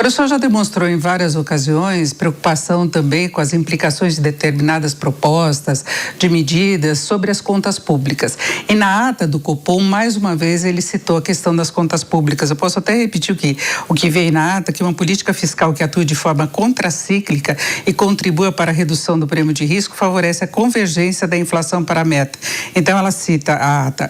O senhor já demonstrou em várias ocasiões preocupação também com as implicações de determinadas propostas, de medidas sobre as contas públicas. E na ata do Copom, mais uma vez, ele citou a questão das contas públicas. Eu posso até repetir o que veio na ata, que uma política fiscal que atue de forma contracíclica e contribua para a redução do prêmio de risco favorece a convergência da inflação para a meta. Então, ela cita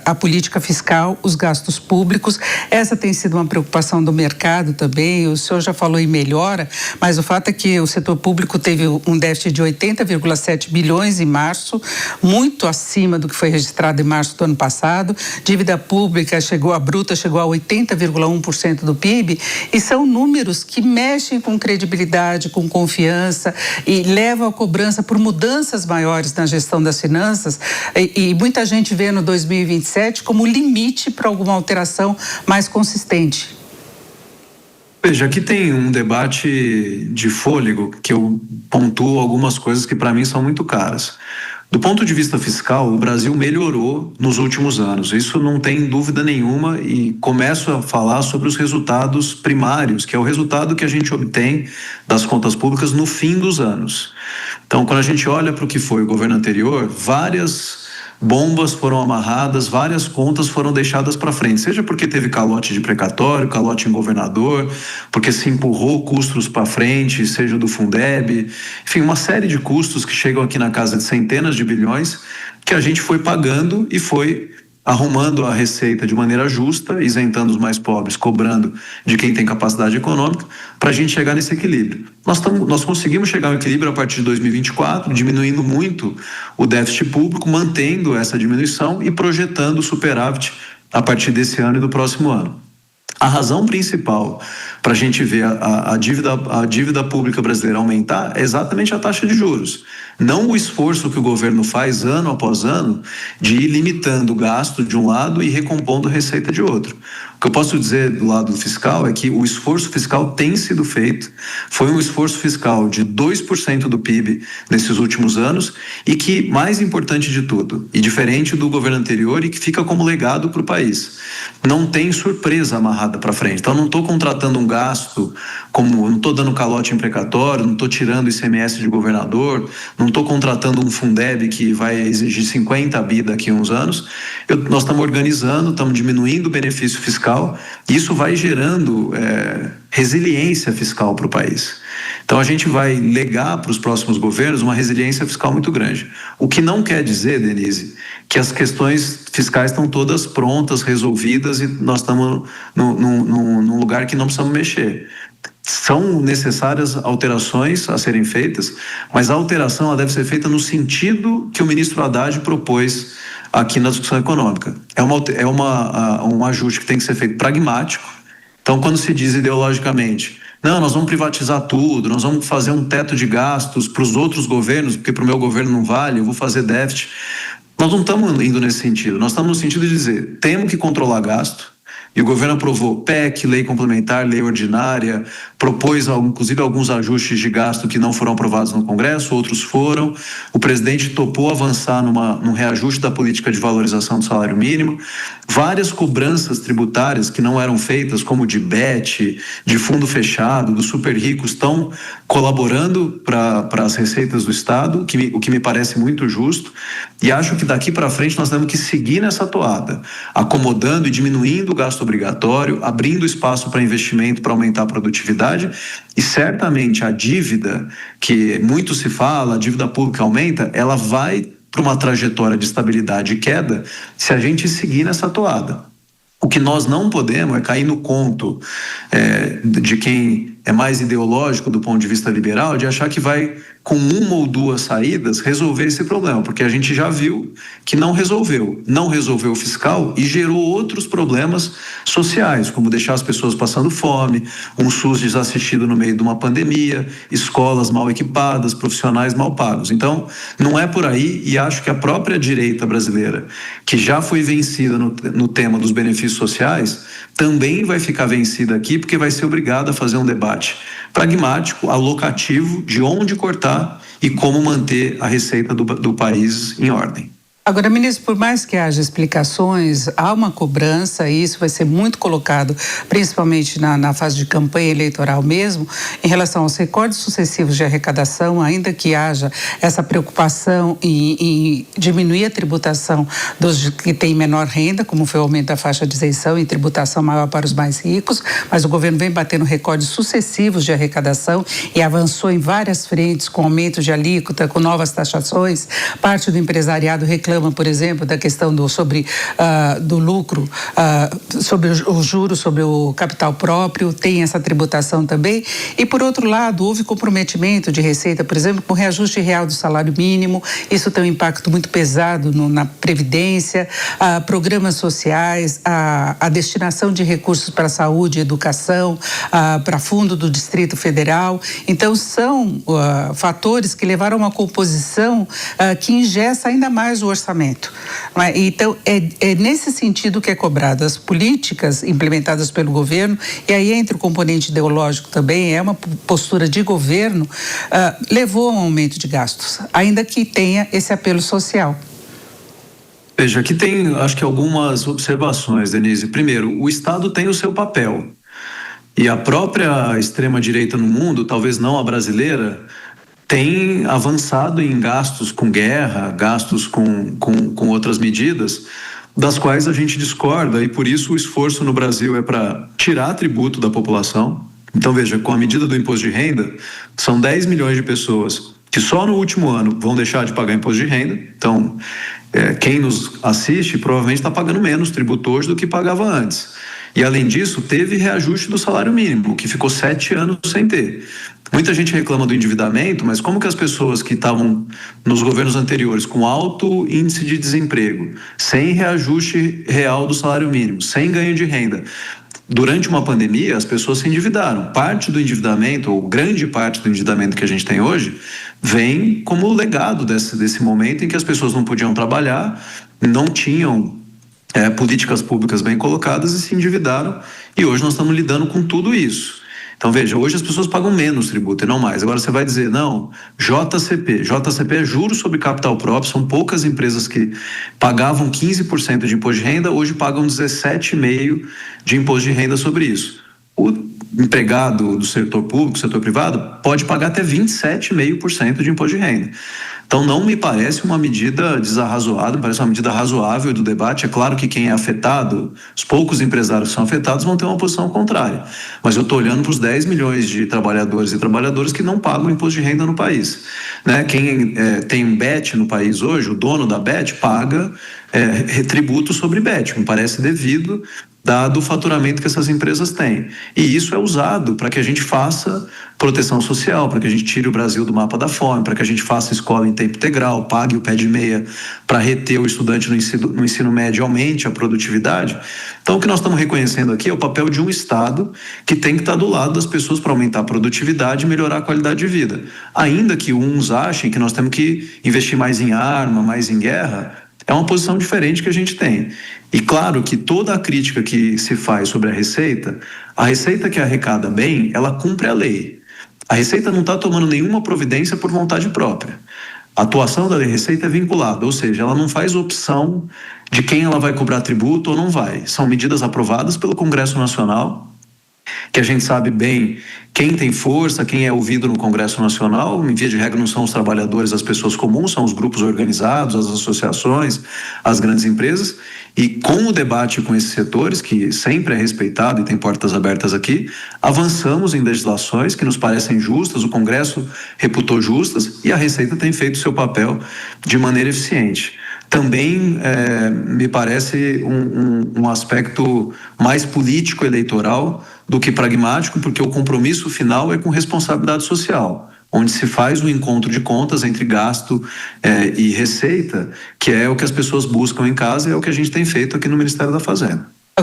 a política fiscal, os gastos públicos. Essa tem sido uma preocupação do mercado também. O senhor já falou em melhora, mas o fato é que o setor público teve um déficit de 80,7 bilhões em março, muito acima do que foi registrado em março do ano passado. Dívida pública bruta chegou a 80,1% do PIB, e são números que mexem com credibilidade, com confiança e levam à cobrança por mudanças maiores na gestão das finanças, e muita gente vê no 2027 como limite para alguma alteração mais consistente. Veja, aqui tem um debate de fôlego que eu pontuo algumas coisas que para mim são muito caras. Do ponto de vista fiscal, o Brasil melhorou nos últimos anos, isso não tem dúvida nenhuma, e começo a falar sobre os resultados primários, que é o resultado que a gente obtém das contas públicas no fim dos anos. Então, quando a gente olha para o que foi o governo anterior, várias bombas foram amarradas, várias contas foram deixadas para frente, seja porque teve calote de precatório, calote em governador, porque se empurrou custos para frente, seja do Fundeb, enfim, uma série de custos que chegam aqui na casa de centenas de bilhões, que a gente foi pagando e foi arrumando a receita de maneira justa, isentando os mais pobres, cobrando de quem tem capacidade econômica, para a gente chegar nesse equilíbrio. Nós conseguimos chegar ao equilíbrio a partir de 2024, diminuindo muito o déficit público, mantendo essa diminuição e projetando o superávit a partir desse ano e do próximo ano. A razão principal para a gente ver a dívida pública brasileira aumentar é exatamente a taxa de juros. Não o esforço que o governo faz ano após ano de ir limitando o gasto de um lado e recompondo a receita de outro. O que eu posso dizer do lado fiscal é que o esforço fiscal tem sido feito, foi um esforço fiscal de 2% do PIB nesses últimos anos, e que, mais importante de tudo, e diferente do governo anterior, e que fica como legado para o país, não tem surpresa amarrada para frente. Então, não estou contratando um gasto, não estou dando calote em precatório, não estou tirando ICMS de governador, não estou contratando um Fundeb que vai exigir 50 bi daqui a uns anos. Nós estamos organizando, estamos diminuindo o benefício fiscal, e isso vai gerando resiliência fiscal para o país. Então a gente vai legar para os próximos governos uma resiliência fiscal muito grande. O que não quer dizer, Denise, que as questões fiscais estão todas prontas, resolvidas, e nós estamos num lugar que não precisamos mexer. São necessárias alterações a serem feitas, mas a alteração ela deve ser feita no sentido que o ministro Haddad propôs aqui na discussão econômica. É um ajuste que tem que ser feito pragmático. Então, quando se diz ideologicamente, não, nós vamos privatizar tudo, nós vamos fazer um teto de gastos para os outros governos, porque para o meu governo não vale, eu vou fazer déficit. Nós não estamos indo nesse sentido, nós estamos no sentido de dizer, temos que controlar gasto. E o governo aprovou PEC, lei complementar, lei ordinária, propôs inclusive alguns ajustes de gasto que não foram aprovados no Congresso, outros foram. O presidente topou avançar num reajuste da política de valorização do salário mínimo. Várias cobranças tributárias que não eram feitas, como de BET, de fundo fechado, dos super ricos, estão colaborando para as receitas do Estado, o que me parece muito justo. E acho que daqui para frente nós temos que seguir nessa toada, acomodando e diminuindo o gasto obrigatório, abrindo espaço para investimento para aumentar a produtividade, e certamente a dívida, que muito se fala, a dívida pública aumenta, ela vai para uma trajetória de estabilidade e queda se a gente seguir nessa toada. O que nós não podemos é cair no conto de quem é mais ideológico do ponto de vista liberal, de achar que vai, com uma ou duas saídas, resolver esse problema, porque a gente já viu que não resolveu o fiscal e gerou outros problemas sociais, como deixar as pessoas passando fome, um SUS desassistido no meio de uma pandemia, escolas mal equipadas, profissionais mal pagos. Então, não é por aí, e acho que a própria direita brasileira, que já foi vencida no tema dos benefícios sociais, também vai ficar vencida aqui, porque vai ser obrigada a fazer um debate pragmático, alocativo, de onde cortar e como manter a receita do país em ordem. Agora, ministro, por mais que haja explicações, há uma cobrança, e isso vai ser muito colocado, principalmente na fase de campanha eleitoral mesmo, em relação aos recordes sucessivos de arrecadação, ainda que haja essa preocupação em diminuir a tributação dos que têm menor renda, como foi o aumento da faixa de isenção e tributação maior para os mais ricos, mas o governo vem batendo recordes sucessivos de arrecadação e avançou em várias frentes, com aumento de alíquota, com novas taxações. Parte do empresariado reclama, por exemplo, da questão do lucro, sobre os juros, sobre o capital próprio, tem essa tributação também. E, por outro lado, houve comprometimento de receita, por exemplo, com o reajuste real do salário mínimo. Isso tem um impacto muito pesado na Previdência, programas sociais, a destinação de recursos para saúde e educação, para fundo do Distrito Federal. Então, são fatores que levaram a uma composição que engessa ainda mais o orçamento. Então, é nesse sentido que é cobrado. As políticas implementadas pelo governo, e aí entra o componente ideológico também, é uma postura de governo, levou a um aumento de gastos, ainda que tenha esse apelo social. Veja, aqui tem, acho que algumas observações, Denise. Primeiro, o Estado tem o seu papel. E a própria extrema-direita no mundo, talvez não a brasileira, tem avançado em gastos com guerra, gastos com outras medidas, das quais a gente discorda, e por isso o esforço no Brasil é para tirar tributo da população. Então, veja, com a medida do imposto de renda, são 10 milhões de pessoas que só no último ano vão deixar de pagar imposto de renda. Então, quem nos assiste provavelmente está pagando menos tributo hoje do que pagava antes. E, além disso, teve reajuste do salário mínimo, que ficou 7 anos sem ter. Muita gente reclama do endividamento, mas como que as pessoas que estavam nos governos anteriores com alto índice de desemprego, sem reajuste real do salário mínimo, sem ganho de renda, durante uma pandemia as pessoas se endividaram. Parte do endividamento, ou grande parte do endividamento que a gente tem hoje, vem como legado desse momento em que as pessoas não podiam trabalhar, não tinham políticas públicas bem colocadas e se endividaram, e hoje nós estamos lidando com tudo isso. Então, veja, hoje as pessoas pagam menos tributo e não mais. Agora você vai dizer, não, JCP é juros sobre capital próprio, são poucas empresas que pagavam 15% de imposto de renda, hoje pagam 17,5% de imposto de renda sobre isso. O empregado do setor público, setor privado, pode pagar até 27,5% de imposto de renda. Então, não me parece uma medida desarrazoada, me parece uma medida razoável do debate. É claro que quem é afetado, os poucos empresários que são afetados vão ter uma posição contrária. Mas eu estou olhando para os 10 milhões de trabalhadores e trabalhadoras que não pagam imposto de renda no país. Quem tem um BET no país hoje, o dono da BET, paga tributo sobre BET. Me parece devido, dado o faturamento que essas empresas têm. E isso é usado para que a gente faça proteção social, para que a gente tire o Brasil do mapa da fome, para que a gente faça escola em tempo integral, pague o pé de meia para reter o estudante no ensino médio, aumente a produtividade. Então, o que nós estamos reconhecendo aqui é o papel de um Estado que tem que estar do lado das pessoas para aumentar a produtividade e melhorar a qualidade de vida. Ainda que uns achem que nós temos que investir mais em arma, mais em guerra, é uma posição diferente que a gente tem. E claro que toda a crítica que se faz sobre a Receita que arrecada bem, ela cumpre a lei. A Receita não está tomando nenhuma providência por vontade própria. A atuação da Receita é vinculada, ou seja, ela não faz opção de quem ela vai cobrar tributo ou não vai. São medidas aprovadas pelo Congresso Nacional, que a gente sabe bem quem tem força, quem é ouvido no Congresso Nacional. Em via de regra não são os trabalhadores, as pessoas comuns, são os grupos organizados, as associações, as grandes empresas. E com o debate com esses setores, que sempre é respeitado e tem portas abertas aqui, avançamos em legislações que nos parecem justas, o Congresso reputou justas, e a Receita tem feito o seu papel de maneira eficiente. Também me parece um aspecto mais político-eleitoral do que pragmático, porque o compromisso final é com responsabilidade social, onde se faz um encontro de contas entre gasto e receita, que é o que as pessoas buscam em casa e é o que a gente tem feito aqui no Ministério da Fazenda.